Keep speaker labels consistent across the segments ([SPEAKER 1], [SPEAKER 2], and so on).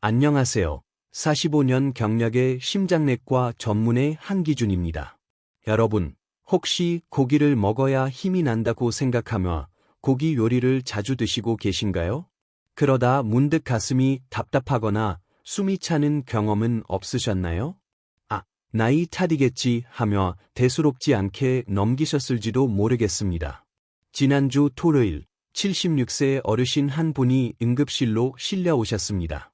[SPEAKER 1] 안녕하세요. 45년 경력의 심장내과 전문의 한기준입니다. 여러분, 혹시 고기를 먹어야 힘이 난다고 생각하며 고기 요리를 자주 드시고 계신가요? 그러다 문득 가슴이 답답하거나 숨이 차는 경험은 없으셨나요? 아, 나이 탓이겠지 하며 대수롭지 않게 넘기셨을지도 모르겠습니다. 지난주 토요일 76세 어르신 한 분이 응급실로 실려오셨습니다.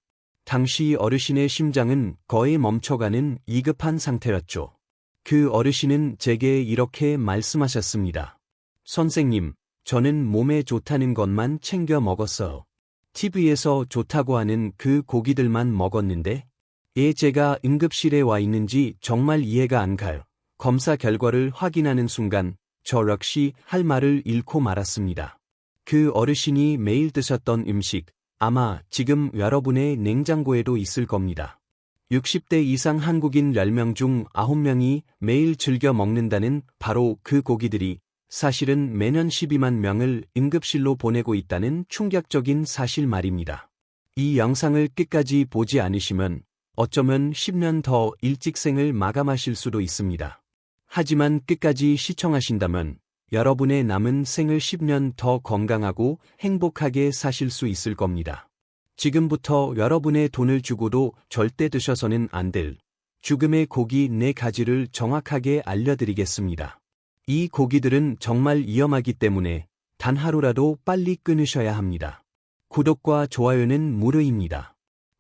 [SPEAKER 1] 당시 어르신의 심장은 거의 멈춰가는 위급한 상태였죠. 그 어르신은 제게 이렇게 말씀하셨습니다. 선생님, 저는 몸에 좋다는 것만 챙겨 먹었어요. TV에서 좋다고 하는 그 고기들만 먹었는데, 제가 응급실에 와 있는지 정말 이해가 안 가요. 검사 결과를 확인하는 순간, 저 역시 할 말을 잃고 말았습니다. 그 어르신이 매일 드셨던 음식, 아마 지금 여러분의 냉장고에도 있을 겁니다. 60대 이상 한국인 10명 중 9명이 매일 즐겨 먹는다는 바로 그 고기들이 사실은 매년 12만 명을 응급실로 보내고 있다는 충격적인 사실 말입니다. 이 영상을 끝까지 보지 않으시면 어쩌면 10년 더 일찍 생을 마감하실 수도 있습니다. 하지만 끝까지 시청하신다면 여러분의 남은 생을 10년 더 건강하고 행복하게 사실 수 있을 겁니다. 지금부터 여러분의 돈을 주고도 절대 드셔서는 안 될 죽음의 고기 4가지를 정확하게 알려드리겠습니다. 이 고기들은 정말 위험하기 때문에 단 하루라도 빨리 끊으셔야 합니다. 구독과 좋아요는 무료입니다.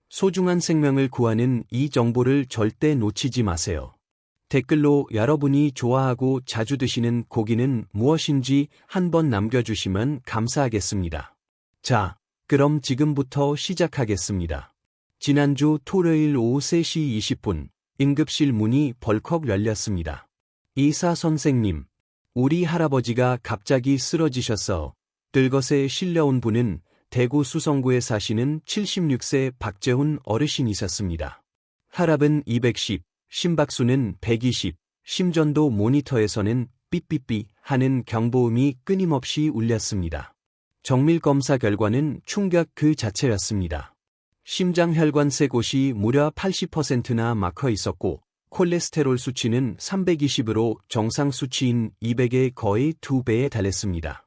[SPEAKER 1] 소중한 생명을 구하는 이 정보를 절대 놓치지 마세요. 댓글로 여러분이 좋아하고 자주 드시는 고기는 무엇인지 한번 남겨주시면 감사하겠습니다. 자, 그럼 지금부터 시작하겠습니다. 지난주 토요일 오후 3시 20분, 응급실 문이 벌컥 열렸습니다. 의사 선생님, 우리 할아버지가 갑자기 쓰러지셨어. 들것에 실려온 분은 대구 수성구에 사시는 76세 박재훈 어르신이셨습니다. 혈압은 210, 심박수는 120, 심전도 모니터에서는 삐삐삐 하는 경보음이 끊임없이 울렸습니다. 정밀검사 결과는 충격 그 자체였습니다. 심장 혈관 세 곳이 무려 80%나 막혀 있었고 콜레스테롤 수치는 320으로 정상 수치인 200의 거의 2배에 달했습니다.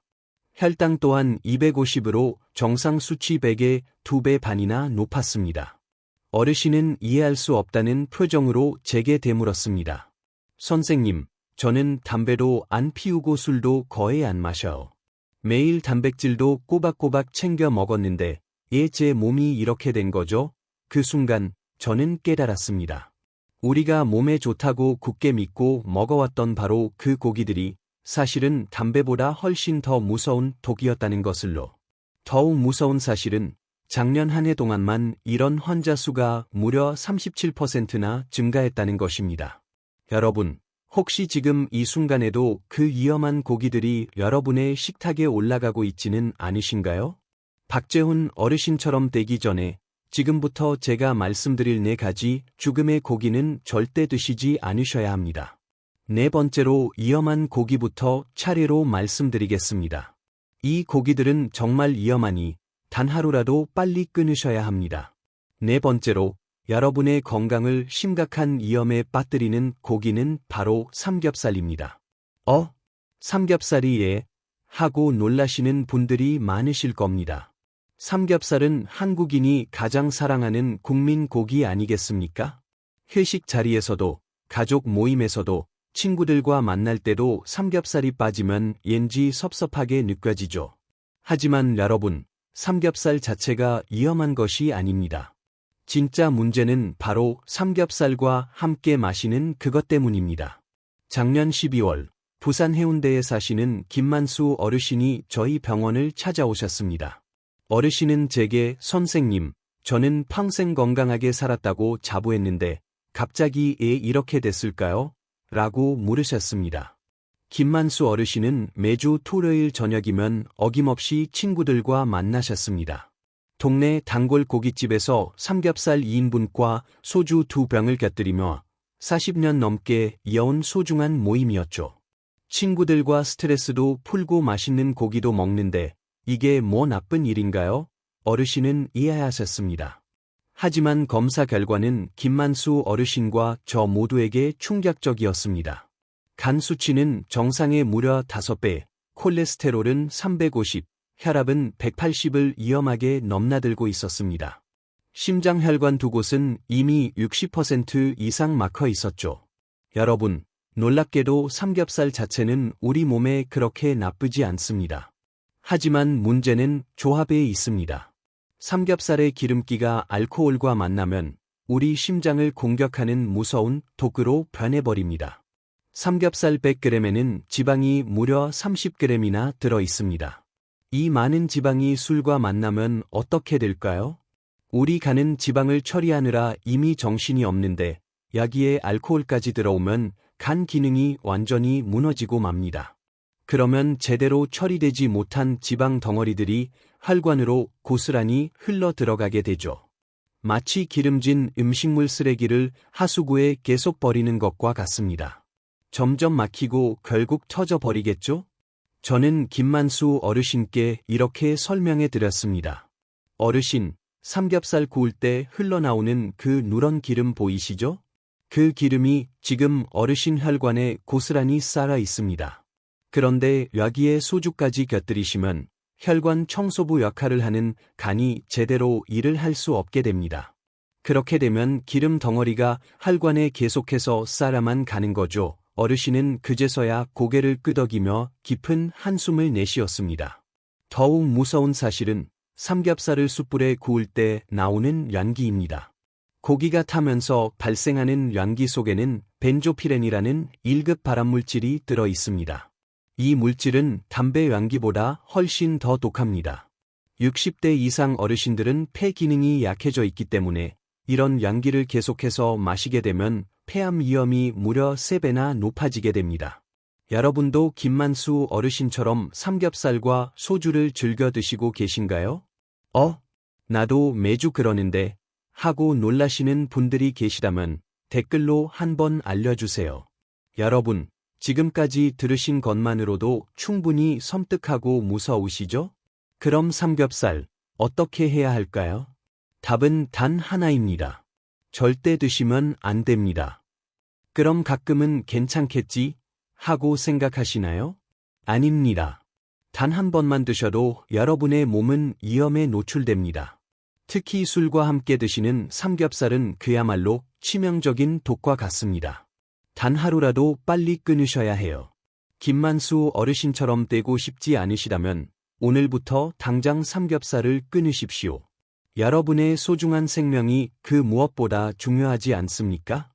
[SPEAKER 1] 혈당 또한 250으로 정상 수치 100의 2배 반이나 높았습니다. 어르신은 이해할 수 없다는 표정으로 제게 되물었습니다. 선생님, 저는 담배도 안 피우고 술도 거의 안 마셔요. 매일 단백질도 꼬박꼬박 챙겨 먹었는데 제 몸이 이렇게 된 거죠? 그 순간 저는 깨달았습니다. 우리가 몸에 좋다고 굳게 믿고 먹어왔던 바로 그 고기들이 사실은 담배보다 훨씬 더 무서운 독이었다는 것을로. 더욱 무서운 사실은 작년 한 해 동안만 이런 환자 수가 무려 37%나 증가했다는 것입니다. 여러분, 혹시 지금 이 순간에도 그 위험한 고기들이 여러분의 식탁에 올라가고 있지는 않으신가요? 박재훈 어르신처럼 되기 전에 지금부터 제가 말씀드릴 4가지 죽음의 고기는 절대 드시지 않으셔야 합니다. 4번째로 위험한 고기부터 차례로 말씀드리겠습니다. 이 고기들은 정말 위험하니 단 하루라도 빨리 끊으셔야 합니다. 4번째로 여러분의 건강을 심각한 위험에 빠뜨리는 고기는 바로 삼겹살입니다. 삼겹살이 하고 놀라시는 분들이 많으실 겁니다. 삼겹살은 한국인이 가장 사랑하는 국민 고기 아니겠습니까? 회식 자리에서도, 가족 모임에서도, 친구들과 만날 때도 삼겹살이 빠지면 왠지 섭섭하게 느껴지죠. 하지만 여러분, 삼겹살 자체가 위험한 것이 아닙니다. 진짜 문제는 바로 삼겹살과 함께 마시는 그것 때문입니다. 작년 12월, 부산 해운대에 사시는 김만수 어르신이 저희 병원을 찾아오셨습니다. 어르신은 제게 선생님, 저는 평생 건강하게 살았다고 자부했는데 갑자기 이렇게 됐을까요? 라고 물으셨습니다. 김만수 어르신은 매주 토요일 저녁이면 어김없이 친구들과 만나셨습니다. 동네 단골 고깃집에서 삼겹살 2인분과 소주 2병을 곁들이며 40년 넘게 이어온 소중한 모임이었죠. 친구들과 스트레스도 풀고 맛있는 고기도 먹는데 이게 뭐 나쁜 일인가요? 어르신은 이해하셨습니다. 하지만 검사 결과는 김만수 어르신과 저 모두에게 충격적이었습니다. 간 수치는 정상의 무려 5배, 콜레스테롤은 350, 혈압은 180을 위험하게 넘나들고 있었습니다. 심장 혈관 두 곳은 이미 60% 이상 막혀 있었죠. 여러분, 놀랍게도 삼겹살 자체는 우리 몸에 그렇게 나쁘지 않습니다. 하지만 문제는 조합에 있습니다. 삼겹살의 기름기가 알코올과 만나면 우리 심장을 공격하는 무서운 독으로 변해버립니다. 삼겹살 100g에는 지방이 무려 30g이나 들어 있습니다. 이 많은 지방이 술과 만나면 어떻게 될까요? 우리 간은 지방을 처리하느라 이미 정신이 없는데 여기에 알코올까지 들어오면 간 기능이 완전히 무너지고 맙니다. 그러면 제대로 처리되지 못한 지방 덩어리들이 혈관으로 고스란히 흘러 들어가게 되죠. 마치 기름진 음식물 쓰레기를 하수구에 계속 버리는 것과 같습니다. 점점 막히고 결국 터져 버리겠죠? 저는 김만수 어르신께 이렇게 설명해 드렸습니다. 어르신, 삼겹살 구울 때 흘러나오는 그 누런 기름 보이시죠? 그 기름이 지금 어르신 혈관에 고스란히 쌓여 있습니다. 그런데 여기에 소주까지 곁들이시면 혈관 청소부 역할을 하는 간이 제대로 일을 할 수 없게 됩니다. 그렇게 되면 기름 덩어리가 혈관에 계속해서 쌓여만 가는 거죠. 어르신은 그제서야 고개를 끄덕이며 깊은 한숨을 내쉬었습니다. 더욱 무서운 사실은 삼겹살을 숯불에 구울 때 나오는 연기입니다. 고기가 타면서 발생하는 연기 속에는 벤조피렌이라는 1급 발암물질이 들어 있습니다. 이 물질은 담배 연기보다 훨씬 더 독합니다. 60대 이상 어르신들은 폐 기능이 약해져 있기 때문에 이런 연기를 계속해서 마시게 되면 폐암 위험이 무려 3배나 높아지게 됩니다. 여러분도 김만수 어르신처럼 삼겹살과 소주를 즐겨 드시고 계신가요? 나도 매주 그러는데 하고 놀라시는 분들이 계시다면 댓글로 한번 알려주세요. 여러분, 지금까지 들으신 것만으로도 충분히 섬뜩하고 무서우시죠? 그럼 삼겹살, 어떻게 해야 할까요? 답은 단 하나입니다. 절대 드시면 안 됩니다. 그럼 가끔은 괜찮겠지? 하고 생각하시나요? 아닙니다. 단 한 번만 드셔도 여러분의 몸은 위험에 노출됩니다. 특히 술과 함께 드시는 삼겹살은 그야말로 치명적인 독과 같습니다. 단 하루라도 빨리 끊으셔야 해요. 김만수 어르신처럼 되고 싶지 않으시다면 오늘부터 당장 삼겹살을 끊으십시오. 여러분의 소중한 생명이 그 무엇보다 중요하지 않습니까?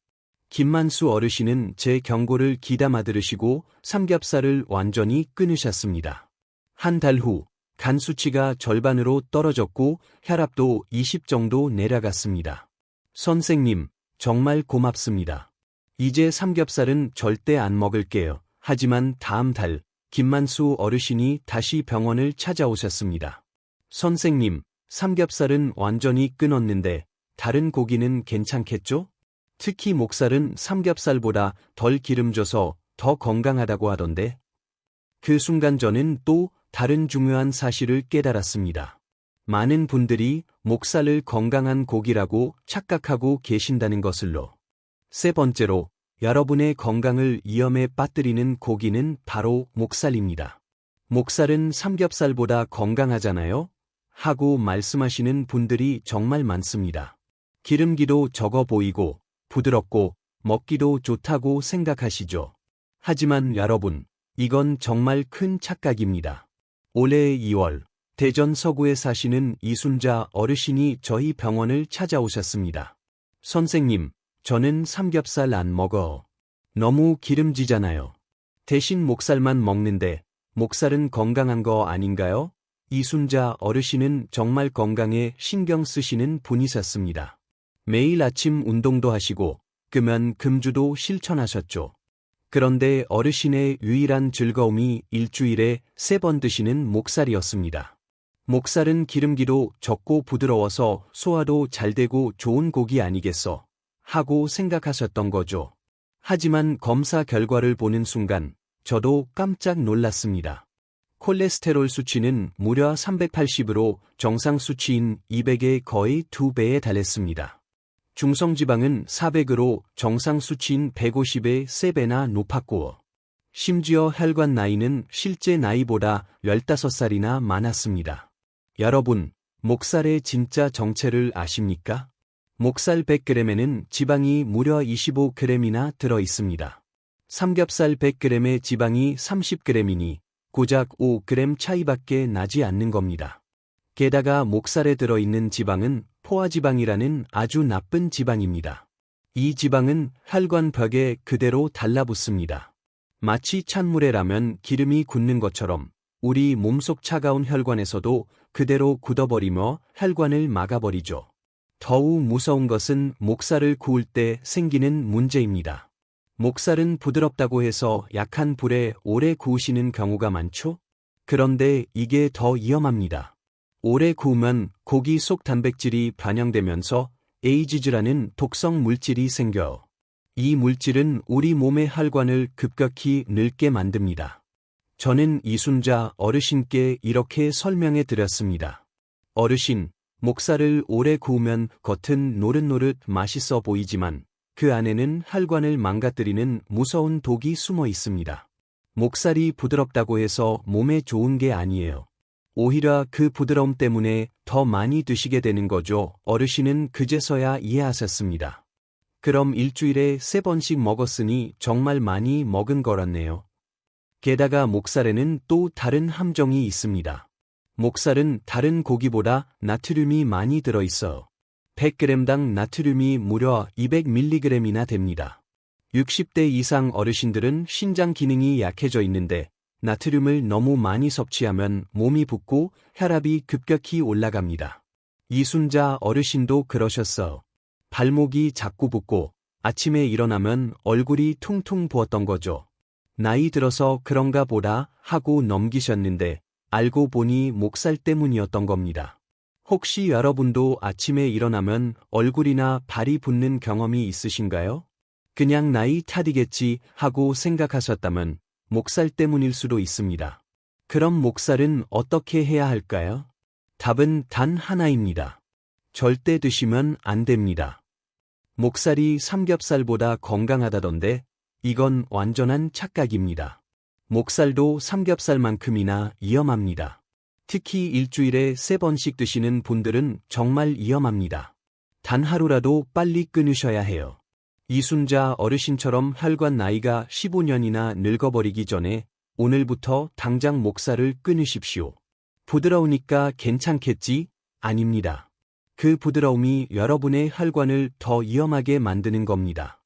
[SPEAKER 1] 김만수 어르신은 제 경고를 귀담아 들으시고 삼겹살을 완전히 끊으셨습니다. 한 달 후, 간 수치가 절반으로 떨어졌고 혈압도 20 정도 내려갔습니다. 선생님, 정말 고맙습니다. 이제 삼겹살은 절대 안 먹을게요. 하지만 다음 달, 김만수 어르신이 다시 병원을 찾아오셨습니다. 선생님, 삼겹살은 완전히 끊었는데 다른 고기는 괜찮겠죠? 특히 목살은 삼겹살보다 덜 기름져서 더 건강하다고 하던데. 그 순간 저는 또 다른 중요한 사실을 깨달았습니다. 많은 분들이 목살을 건강한 고기라고 착각하고 계신다는 것을로. 세 번째로, 여러분의 건강을 위험에 빠뜨리는 고기는 바로 목살입니다. 목살은 삼겹살보다 건강하잖아요? 하고 말씀하시는 분들이 정말 많습니다. 기름기도 적어 보이고 부드럽고 먹기도 좋다고 생각하시죠. 하지만 여러분, 이건 정말 큰 착각입니다. 올해 2월, 대전 서구에 사시는 이순자 어르신이 저희 병원을 찾아오셨습니다. 선생님, 저는 삼겹살 안 먹어. 너무 기름지잖아요. 대신 목살만 먹는데 목살은 건강한 거 아닌가요? 이순자 어르신은 정말 건강에 신경 쓰시는 분이셨습니다. 매일 아침 운동도 하시고 금연금주도 실천하셨죠. 그런데 어르신의 유일한 즐거움이 일주일에 3번 드시는 목살이었습니다. 목살은 기름기도 적고 부드러워서 소화도 잘 되고 좋은 고기 아니겠어? 하고 생각하셨던 거죠. 하지만 검사 결과를 보는 순간 저도 깜짝 놀랐습니다. 콜레스테롤 수치는 무려 380으로 정상 수치인 200의 거의 2배에 달했습니다. 중성지방은 400으로 정상 수치인 150의 3배나 높았고, 심지어 혈관 나이는 실제 나이보다 15살이나 많았습니다. 여러분, 목살의 진짜 정체를 아십니까? 목살 100g에는 지방이 무려 25g이나 들어 있습니다. 삼겹살 100g의 지방이 30g이니 고작 5g 차이밖에 나지 않는 겁니다. 게다가 목살에 들어있는 지방은 포화지방이라는 아주 나쁜 지방입니다. 이 지방은 혈관 벽에 그대로 달라붙습니다. 마치 찬물에 라면 기름이 굳는 것처럼 우리 몸속 차가운 혈관에서도 그대로 굳어버리며 혈관을 막아버리죠. 더욱 무서운 것은 목살을 구울 때 생기는 문제입니다. 목살은 부드럽다고 해서 약한 불에 오래 구우시는 경우가 많죠? 그런데 이게 더 위험합니다. 오래 구우면 고기 속 단백질이 반영되면서 에이지즈라는 독성 물질이 생겨요. 이 물질은 우리 몸의 혈관을 급격히 늙게 만듭니다. 저는 이순자 어르신께 이렇게 설명해 드렸습니다. 어르신, 목살을 오래 구우면 겉은 노릇노릇 맛있어 보이지만 그 안에는 혈관을 망가뜨리는 무서운 독이 숨어 있습니다. 목살이 부드럽다고 해서 몸에 좋은 게 아니에요. 오히려 그 부드러움 때문에 더 많이 드시게 되는 거죠. 어르신은 그제서야 이해하셨습니다. 그럼 일주일에 3번씩 먹었으니 정말 많이 먹은 거랐네요. 게다가 목살에는 또 다른 함정이 있습니다. 목살은 다른 고기보다 나트륨이 많이 들어있어요. 100g당 나트륨이 무려 200mg이나 됩니다. 60대 이상 어르신들은 신장 기능이 약해져 있는데 나트륨을 너무 많이 섭취하면 몸이 붓고 혈압이 급격히 올라갑니다. 이순자 어르신도 그러셨어. 발목이 자꾸 붓고 아침에 일어나면 얼굴이 퉁퉁 부었던 거죠. 나이 들어서 그런가 보다 하고 넘기셨는데 알고 보니 목살 때문이었던 겁니다. 혹시 여러분도 아침에 일어나면 얼굴이나 발이 붓는 경험이 있으신가요? 그냥 나이 탓이겠지 하고 생각하셨다면 목살 때문일 수도 있습니다. 그럼 목살은 어떻게 해야 할까요? 답은 단 하나입니다. 절대 드시면 안 됩니다. 목살이 삼겹살보다 건강하다던데 이건 완전한 착각입니다. 목살도 삼겹살만큼이나 위험합니다. 특히 일주일에 3번씩 드시는 분들은 정말 위험합니다. 단 하루라도 빨리 끊으셔야 해요. 이순자 어르신처럼 혈관 나이가 15년이나 늙어버리기 전에 오늘부터 당장 목살을 끊으십시오. 부드러우니까 괜찮겠지? 아닙니다. 그 부드러움이 여러분의 혈관을 더 위험하게 만드는 겁니다.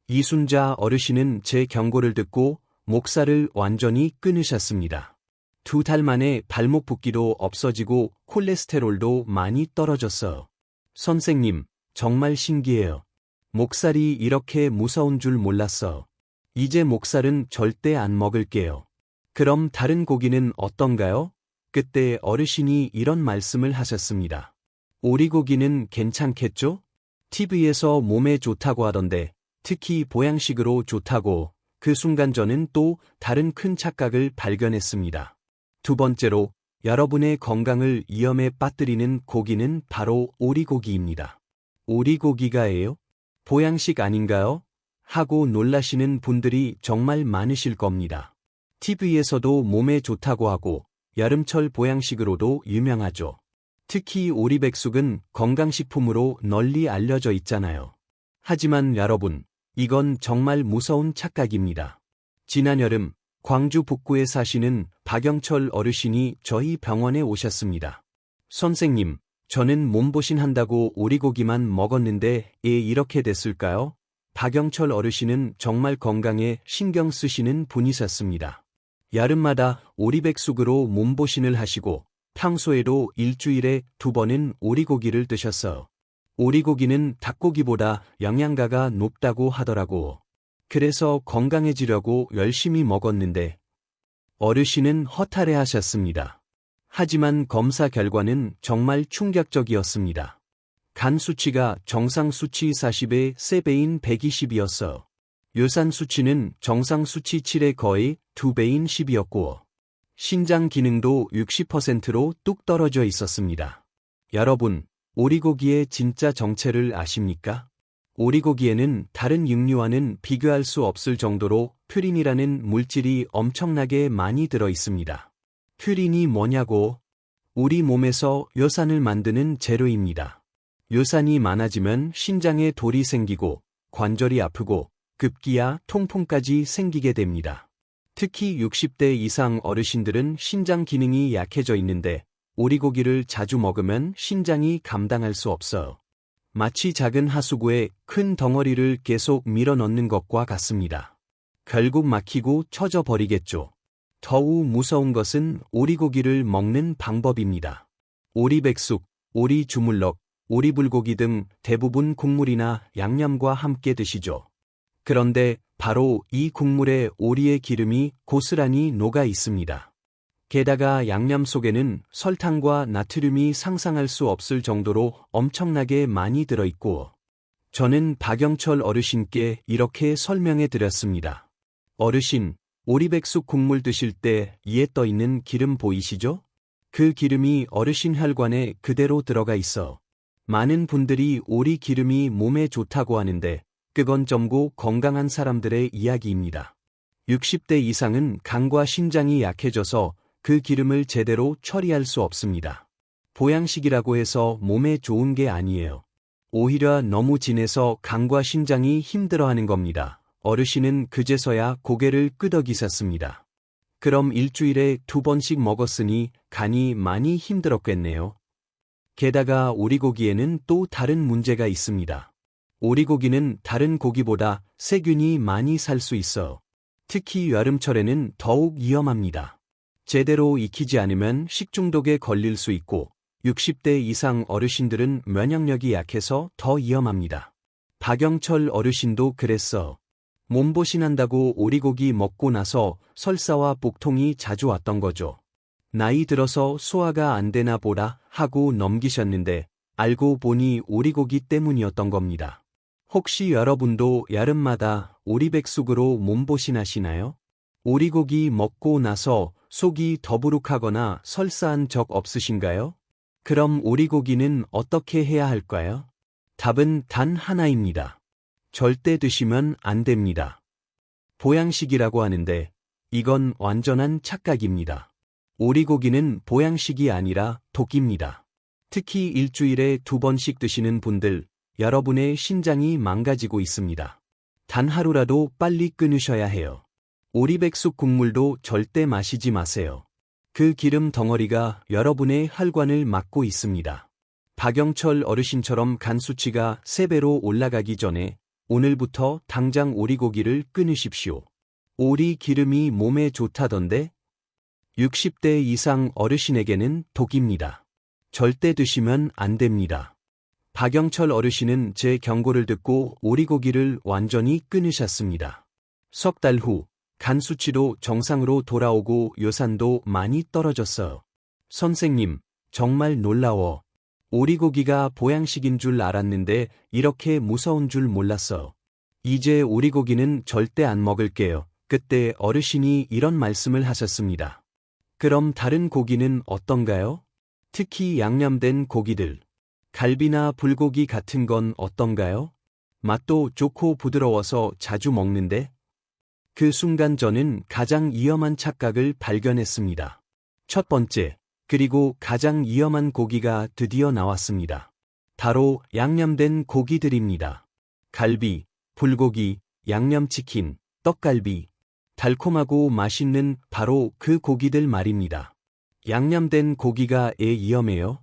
[SPEAKER 1] 이순자 어르신은 제 경고를 듣고 목살을 완전히 끊으셨습니다. 2달 만에 발목 붓기도 없어지고 콜레스테롤도 많이 떨어졌어요. 선생님, 정말 신기해요. 목살이 이렇게 무서운 줄 몰랐어. 이제 목살은 절대 안 먹을게요. 그럼 다른 고기는 어떤가요? 그때 어르신이 이런 말씀을 하셨습니다. 오리고기는 괜찮겠죠? TV에서 몸에 좋다고 하던데 특히 보양식으로 좋다고. 그 순간 저는 또 다른 큰 착각을 발견했습니다. 두 번째로 여러분의 건강을 위험에 빠뜨리는 고기는 바로 오리고기입니다. 오리고기가예요? 보양식 아닌가요? 하고 놀라시는 분들이 정말 많으실 겁니다. TV에서도 몸에 좋다고 하고 여름철 보양식으로도 유명하죠. 특히 오리백숙은 건강식품으로 널리 알려져 있잖아요. 하지만 여러분, 이건 정말 무서운 착각입니다. 지난 여름 광주 북구에 사시는 박영철 어르신이 저희 병원에 오셨습니다. 선생님, 저는 몸보신 한다고 오리고기만 먹었는데 왜 이렇게 됐을까요? 박영철 어르신은 정말 건강에 신경 쓰시는 분이셨습니다. 여름마다 오리백숙으로 몸보신을 하시고 평소에도 일주일에 2번은 오리고기를 드셨어요. 오리고기는 닭고기보다 영양가가 높다고 하더라고. 그래서 건강해지려고 열심히 먹었는데 어르신은 허탈해하셨습니다. 하지만 검사 결과는 정말 충격적이었습니다. 간 수치가 정상 수치 40의 3배인 120이었어요. 요산 수치는 정상 수치 7의 거의 2배인 10이었고 신장 기능도 60%로 뚝 떨어져 있었습니다. 여러분, 오리고기의 진짜 정체를 아십니까? 오리고기에는 다른 육류와는 비교할 수 없을 정도로 퓨린이라는 물질이 엄청나게 많이 들어 있습니다. 퓨린이 뭐냐고? 우리 몸에서 요산을 만드는 재료입니다. 요산이 많아지면 신장에 돌이 생기고 관절이 아프고 급기야 통풍까지 생기게 됩니다. 특히 60대 이상 어르신들은 신장 기능이 약해져 있는데 오리고기를 자주 먹으면 신장이 감당할 수 없어요. 마치 작은 하수구에 큰 덩어리를 계속 밀어넣는 것과 같습니다. 결국 막히고 처져 버리겠죠. 더욱 무서운 것은 오리고기를 먹는 방법입니다. 오리백숙, 오리주물럭, 오리불고기 등 대부분 국물이나 양념과 함께 드시죠. 그런데 바로 이 국물에 오리의 기름이 고스란히 녹아 있습니다. 게다가 양념 속에는 설탕과 나트륨이 상상할 수 없을 정도로 엄청나게 많이 들어있고, 저는 박영철 어르신께 이렇게 설명해 드렸습니다. 어르신, 오리백숙 국물 드실 때 이에 떠 있는 기름 보이시죠? 그 기름이 어르신 혈관에 그대로 들어가 있어. 많은 분들이 오리 기름이 몸에 좋다고 하는데 그건 젊고 건강한 사람들의 이야기입니다. 60대 이상은 간과 신장이 약해져서 그 기름을 제대로 처리할 수 없습니다. 보양식이라고 해서 몸에 좋은 게 아니에요. 오히려 너무 진해서 간과 신장이 힘들어하는 겁니다. 어르신은 그제서야 고개를 끄덕이셨습니다. 그럼 일주일에 2번씩 먹었으니 간이 많이 힘들었겠네요. 게다가 오리고기에는 또 다른 문제가 있습니다. 오리고기는 다른 고기보다 세균이 많이 살 수 있어. 특히 여름철에는 더욱 위험합니다. 제대로 익히지 않으면 식중독에 걸릴 수 있고 60대 이상 어르신들은 면역력이 약해서 더 위험합니다. 박영철 어르신도 그랬어. 몸보신한다고 오리고기 먹고 나서 설사와 복통이 자주 왔던 거죠. 나이 들어서 소화가 안 되나 보라 하고 넘기셨는데 알고 보니 오리고기 때문이었던 겁니다. 혹시 여러분도 여름마다 오리백숙으로 몸보신하시나요? 오리고기 먹고 나서 속이 더부룩하거나 설사한 적 없으신가요? 그럼 오리고기는 어떻게 해야 할까요? 답은 단 하나입니다. 절대 드시면 안 됩니다. 보양식이라고 하는데 이건 완전한 착각입니다. 오리고기는 보양식이 아니라 독입니다. 특히 일주일에 2번씩 드시는 분들, 여러분의 신장이 망가지고 있습니다. 단 하루라도 빨리 끊으셔야 해요. 오리백숙 국물도 절대 마시지 마세요. 그 기름 덩어리가 여러분의 혈관을 막고 있습니다. 박영철 어르신처럼 간 수치가 3배로 올라가기 전에 오늘부터 당장 오리고기를 끊으십시오. 오리 기름이 몸에 좋다던데? 60대 이상 어르신에게는 독입니다. 절대 드시면 안 됩니다. 박영철 어르신은 제 경고를 듣고 오리고기를 완전히 끊으셨습니다. 석 달 후 간 수치도 정상으로 돌아오고 요산도 많이 떨어졌어요. 선생님, 정말 놀라워. 오리고기가 보양식인 줄 알았는데 이렇게 무서운 줄 몰랐어요. 이제 오리고기는 절대 안 먹을게요. 그때 어르신이 이런 말씀을 하셨습니다. 그럼 다른 고기는 어떤가요? 특히 양념된 고기들. 갈비나 불고기 같은 건 어떤가요? 맛도 좋고 부드러워서 자주 먹는데? 그 순간 저는 가장 위험한 착각을 발견했습니다. 첫 번째, 그리고 가장 위험한 고기가 드디어 나왔습니다. 바로 양념된 고기들입니다. 갈비, 불고기, 양념치킨, 떡갈비. 달콤하고 맛있는 바로 그 고기들 말입니다. 양념된 고기가 위험해요?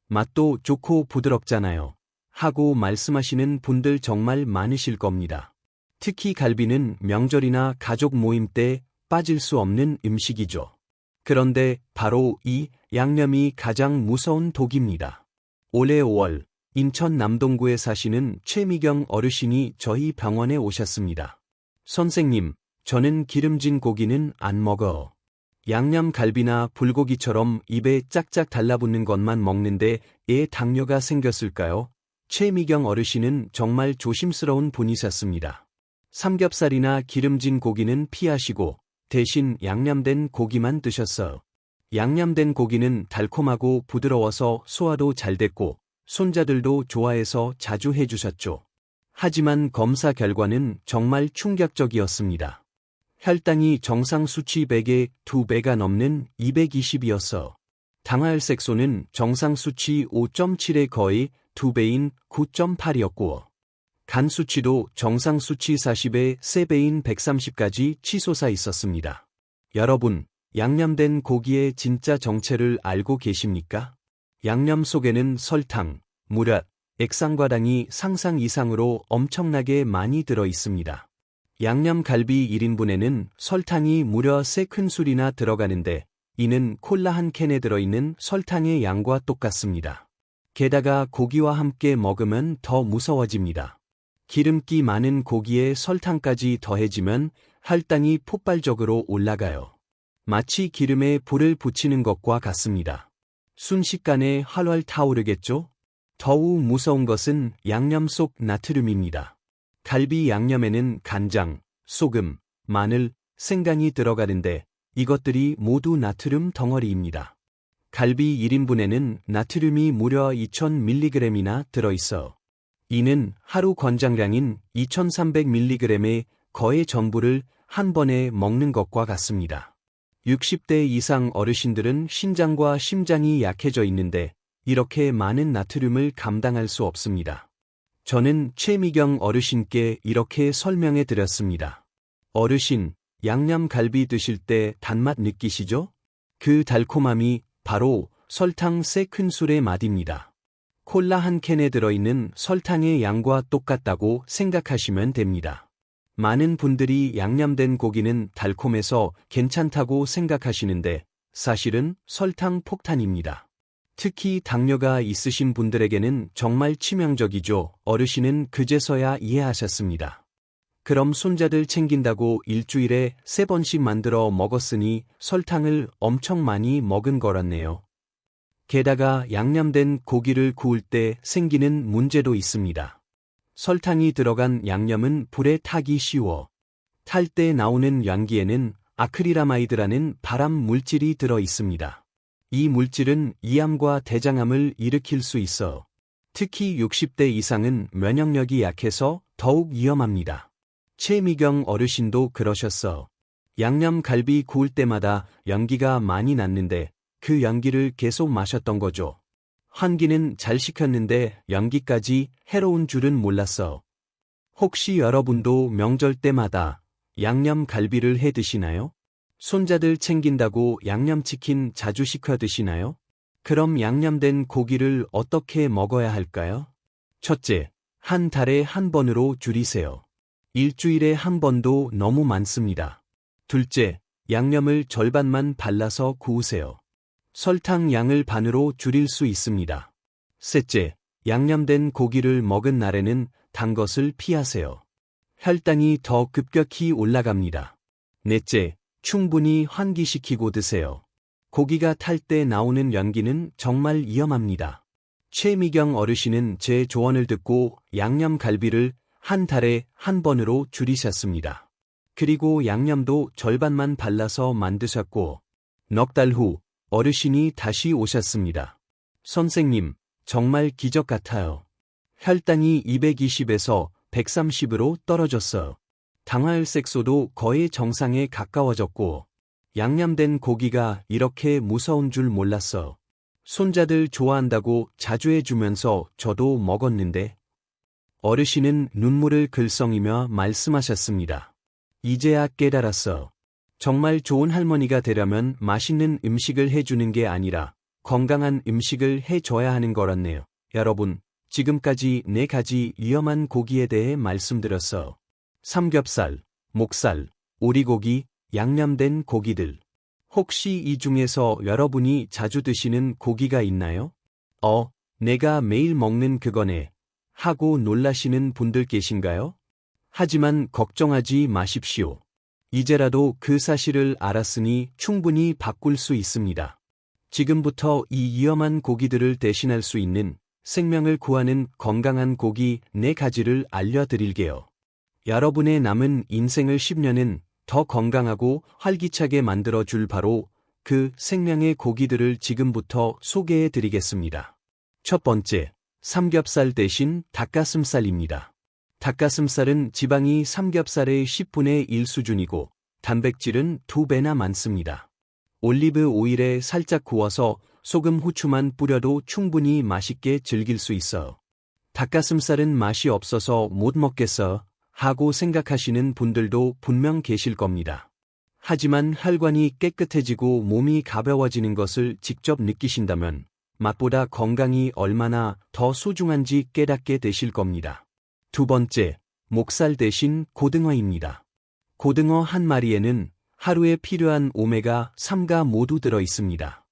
[SPEAKER 1] 맛도 좋고 부드럽잖아요. 하고 말씀하시는 분들 정말 많으실 겁니다. 특히 갈비는 명절이나 가족 모임 때 빠질 수 없는 음식이죠. 그런데 바로 이 양념이 가장 무서운 독입니다. 올해 5월 인천 남동구에 사시는 최미경 어르신이 저희 병원에 오셨습니다. 선생님, 저는 기름진 고기는 안 먹어. 양념 갈비나 불고기처럼 입에 짝짝 달라붙는 것만 먹는데 애 당뇨가 생겼을까요? 최미경 어르신은 정말 조심스러운 분이셨습니다. 삼겹살이나 기름진 고기는 피하시고 대신 양념된 고기만 드셨어요. 양념된 고기는 달콤하고 부드러워서 소화도 잘 됐고 손자들도 좋아해서 자주 해주셨죠. 하지만 검사 결과는 정말 충격적이었습니다. 혈당이 정상 수치 100의 2배가 넘는 220이었어. 당화혈색소는 정상 수치 5.7의 거의 2배인 9.8이었고, 간 수치도 정상 수치 40의 3배인 130까지 치솟아 있었습니다. 여러분, 양념된 고기의 진짜 정체를 알고 계십니까? 양념 속에는 설탕, 물엿, 액상과당이 상상 이상으로 엄청나게 많이 들어 있습니다. 양념 갈비 1인분에는 설탕이 무려 3큰술이나 들어가는데 이는 콜라 한 캔에 들어있는 설탕의 양과 똑같습니다. 게다가 고기와 함께 먹으면 더 무서워집니다. 기름기 많은 고기에 설탕까지 더해지면 혈당이 폭발적으로 올라가요. 마치 기름에 불을 붙이는 것과 같습니다. 순식간에 활활 타오르겠죠? 더욱 무서운 것은 양념 속 나트륨입니다. 갈비 양념에는 간장, 소금, 마늘, 생강이 들어가는데 이것들이 모두 나트륨 덩어리입니다. 갈비 1인분에는 나트륨이 무려 2000mg이나 들어있어. 이는 하루 권장량인 2300mg의 거의 전부를 한 번에 먹는 것과 같습니다. 60대 이상 어르신들은 신장과 심장이 약해져 있는데 이렇게 많은 나트륨을 감당할 수 없습니다. 저는 최미경 어르신께 이렇게 설명해 드렸습니다. 어르신, 양념 갈비 드실 때 단맛 느끼시죠? 그 달콤함이 바로 설탕 3큰술의 맛입니다. 콜라 한 캔에 들어있는 설탕의 양과 똑같다고 생각하시면 됩니다. 많은 분들이 양념된 고기는 달콤해서 괜찮다고 생각하시는데 사실은 설탕 폭탄입니다. 특히 당뇨가 있으신 분들에게는 정말 치명적이죠. 어르신은 그제서야 이해하셨습니다. 그럼 손자들 챙긴다고 일주일에 3번씩 만들어 먹었으니 설탕을 엄청 많이 먹은 거랐네요. 게다가 양념된 고기를 구울 때 생기는 문제도 있습니다. 설탕이 들어간 양념은 불에 타기 쉬워. 탈 때 나오는 연기에는 아크릴아마이드라는 발암 물질이 들어 있습니다. 이 물질은 이암과 대장암을 일으킬 수 있어. 특히 60대 이상은 면역력이 약해서 더욱 위험합니다. 최미경 어르신도 그러셨어. 양념 갈비 구울 때마다 연기가 많이 났는데 그 연기를 계속 마셨던 거죠. 환기는 잘 시켰는데 연기까지 해로운 줄은 몰랐어. 혹시 여러분도 명절 때마다 양념 갈비를 해 드시나요? 손자들 챙긴다고 양념치킨 자주 시켜 드시나요? 그럼 양념된 고기를 어떻게 먹어야 할까요? 첫째, 한 달에 한 번으로 줄이세요. 일주일에 한 번도 너무 많습니다. 둘째, 양념을 절반만 발라서 구우세요. 설탕 양을 반으로 줄일 수 있습니다. 셋째, 양념된 고기를 먹은 날에는 단 것을 피하세요. 혈당이 더 급격히 올라갑니다. 넷째, 충분히 환기시키고 드세요. 고기가 탈 때 나오는 연기는 정말 위험합니다. 최미경 어르신은 제 조언을 듣고 양념 갈비를 한 달에 한 번으로 줄이셨습니다. 그리고 양념도 절반만 발라서 만드셨고, 넉 달 후 어르신이 다시 오셨습니다. 선생님, 정말 기적 같아요. 혈당이 220에서 130으로 떨어졌어요. 당화혈색소도 거의 정상에 가까워졌고, 양념된 고기가 이렇게 무서운 줄 몰랐어. 손자들 좋아한다고 자주 해주면서 저도 먹었는데, 어르신은 눈물을 글썽이며 말씀하셨습니다. 이제야 깨달았어. 정말 좋은 할머니가 되려면 맛있는 음식을 해주는 게 아니라 건강한 음식을 해줘야 하는 거란네요. 여러분, 지금까지 4가지 위험한 고기에 대해 말씀드렸어. 삼겹살, 목살, 오리고기, 양념된 고기들. 혹시 이 중에서 여러분이 자주 드시는 고기가 있나요? 내가 매일 먹는 그거네. 하고 놀라시는 분들 계신가요? 하지만 걱정하지 마십시오. 이제라도 그 사실을 알았으니 충분히 바꿀 수 있습니다. 지금부터 이 위험한 고기들을 대신할 수 있는 생명을 구하는 건강한 고기 4가지를 알려드릴게요. 여러분의 남은 인생을 10년은 더 건강하고 활기차게 만들어줄 바로 그 생명의 고기들을 지금부터 소개해 드리겠습니다. 첫 번째, 삼겹살 대신 닭가슴살입니다. 닭가슴살은 지방이 삼겹살의 10분의 1 수준이고 단백질은 2배나 많습니다. 올리브 오일에 살짝 구워서 소금 후추만 뿌려도 충분히 맛있게 즐길 수 있어요. 닭가슴살은 맛이 없어서 못 먹겠어 하고 생각하시는 분들도 분명 계실 겁니다. 하지만 혈관이 깨끗해지고 몸이 가벼워지는 것을 직접 느끼신다면 맛보다 건강이 얼마나 더 소중한지 깨닫게 되실 겁니다. 두 번째, 목살 대신 고등어입니다. 고등어 한 마리에는 하루에 필요한 오메가3가 모두 들어 있습니다.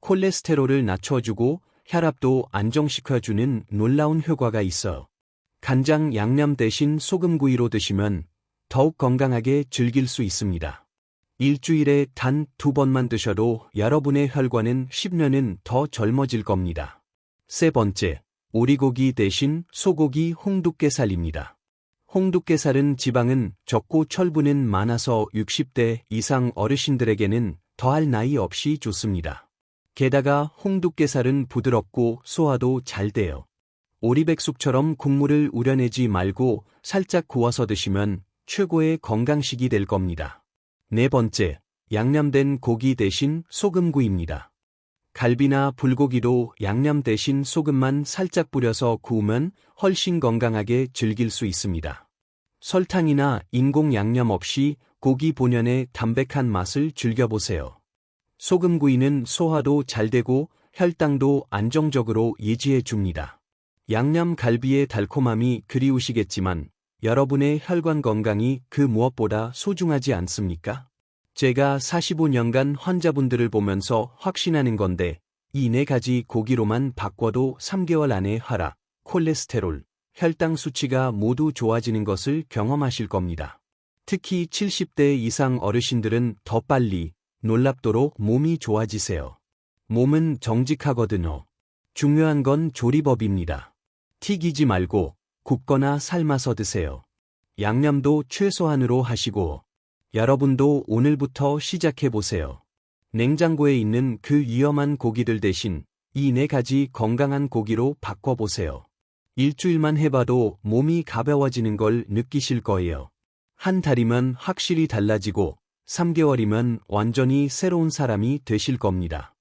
[SPEAKER 1] 콜레스테롤을 낮춰주고 혈압도 안정시켜주는 놀라운 효과가 있어 간장 양념 대신 소금구이로 드시면 더욱 건강하게 즐길 수 있습니다. 일주일에 단 2번만 드셔도 여러분의 혈관은 10년은 더 젊어질 겁니다. 세 번째, 오리고기 대신 소고기 홍두깨살입니다. 홍두깨살은 지방은 적고 철분은 많아서 60대 이상 어르신들에게는 더할 나위 없이 좋습니다. 게다가 홍두깨살은 부드럽고 소화도 잘 돼요. 오리백숙처럼 국물을 우려내지 말고 살짝 구워서 드시면 최고의 건강식이 될 겁니다. 네 번째, 양념된 고기 대신 소금구이입니다. 갈비나 불고기도 양념 대신 소금만 살짝 뿌려서 구우면 훨씬 건강하게 즐길 수 있습니다. 설탕이나 인공 양념 없이 고기 본연의 담백한 맛을 즐겨보세요. 소금구이는 소화도 잘 되고 혈당도 안정적으로 유지해 줍니다. 양념 갈비의 달콤함이 그리우시겠지만 여러분의 혈관 건강이 그 무엇보다 소중하지 않습니까? 제가 45년간 환자분들을 보면서 확신하는 건데 이 4가지 고기로만 바꿔도 3개월 안에 혈압, 콜레스테롤, 혈당 수치가 모두 좋아지는 것을 경험하실 겁니다. 특히 70대 이상 어르신들은 더 빨리 놀랍도록 몸이 좋아지세요. 몸은 정직하거든요. 중요한 건 조리법입니다. 튀기지 말고 굽거나 삶아서 드세요. 양념도 최소한으로 하시고 여러분도 오늘부터 시작해보세요. 냉장고에 있는 그 위험한 고기들 대신 이 4가지 건강한 고기로 바꿔보세요. 일주일만 해봐도 몸이 가벼워지는 걸 느끼실 거예요. 한 달이면 확실히 달라지고 3개월이면 완전히 새로운 사람이 되실 겁니다.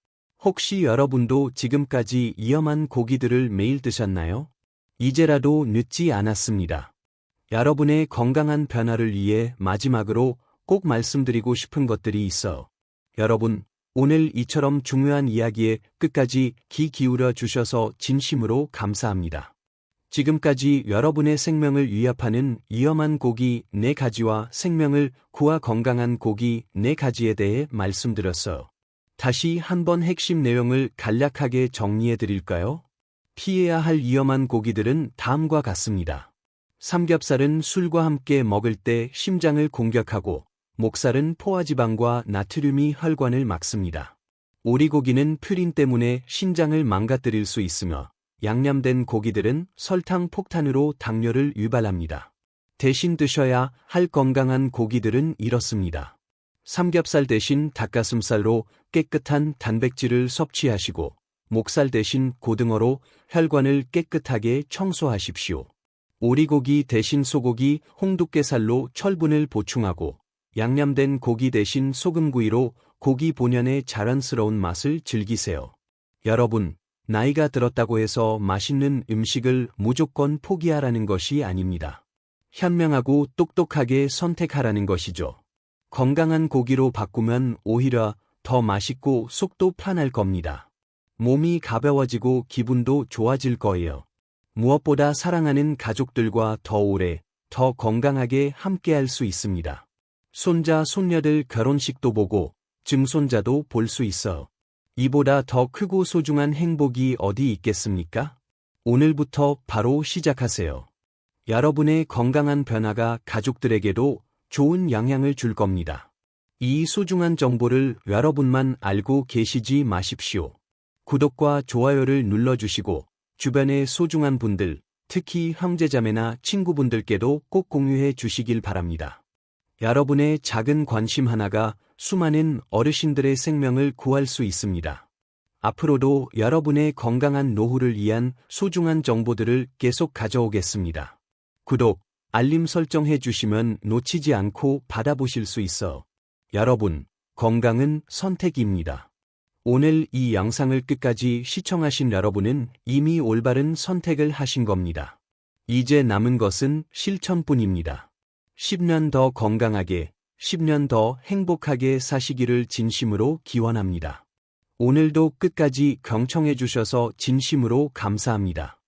[SPEAKER 1] 혹시 여러분도 지금까지 위험한 고기들을 매일 드셨나요? 이제라도 늦지 않았습니다. 여러분의 건강한 변화를 위해 마지막으로 꼭 말씀드리고 싶은 것들이 있어. 여러분, 오늘 이처럼 중요한 이야기에 끝까지 귀 기울여 주셔서 진심으로 감사합니다. 지금까지 여러분의 생명을 위협하는 위험한 고기 4가지와 생명을 구하 건강한 고기 4가지에 대해 말씀드렸어요. 다시 한번 핵심 내용을 간략하게 정리해 드릴까요? 피해야 할 위험한 고기들은 다음과 같습니다. 삼겹살은 술과 함께 먹을 때 심장을 공격하고 목살은 포화지방과 나트륨이 혈관을 막습니다. 오리고기는 퓨린 때문에 신장을 망가뜨릴 수 있으며 양념된 고기들은 설탕 폭탄으로 당뇨를 유발합니다. 대신 드셔야 할 건강한 고기들은 이렇습니다. 삼겹살 대신 닭가슴살로 깨끗한 단백질을 섭취하시고 목살 대신 고등어로 혈관을 깨끗하게 청소하십시오. 오리고기 대신 소고기, 홍두깨살로 철분을 보충하고 양념된 고기 대신 소금구이로 고기 본연의 자연스러운 맛을 즐기세요. 여러분, 나이가 들었다고 해서 맛있는 음식을 무조건 포기하라는 것이 아닙니다. 현명하고 똑똑하게 선택하라는 것이죠. 건강한 고기로 바꾸면 오히려 더 맛있고 속도 편할 겁니다. 몸이 가벼워지고 기분도 좋아질 거예요. 무엇보다 사랑하는 가족들과 더 오래, 더 건강하게 함께할 수 있습니다. 손자, 손녀들 결혼식도 보고 증손자도 볼 수 있어. 이보다 더 크고 소중한 행복이 어디 있겠습니까? 오늘부터 바로 시작하세요. 여러분의 건강한 변화가 가족들에게도 좋은 영향을 줄 겁니다. 이 소중한 정보를 여러분만 알고 계시지 마십시오. 구독과 좋아요를 눌러주시고 주변의 소중한 분들, 특히 형제자매나 친구분들께도 꼭 공유해 주시길 바랍니다. 여러분의 작은 관심 하나가 수많은 어르신들의 생명을 구할 수 있습니다. 앞으로도 여러분의 건강한 노후를 위한 소중한 정보들을 계속 가져오겠습니다. 구독, 알림 설정해 주시면 놓치지 않고 받아보실 수 있어. 여러분, 건강은 선택입니다. 오늘 이 영상을 끝까지 시청하신 여러분은 이미 올바른 선택을 하신 겁니다. 이제 남은 것은 실천뿐입니다. 10년 더 건강하게, 10년 더 행복하게 사시기를 진심으로 기원합니다. 오늘도 끝까지 경청해 주셔서 진심으로 감사합니다.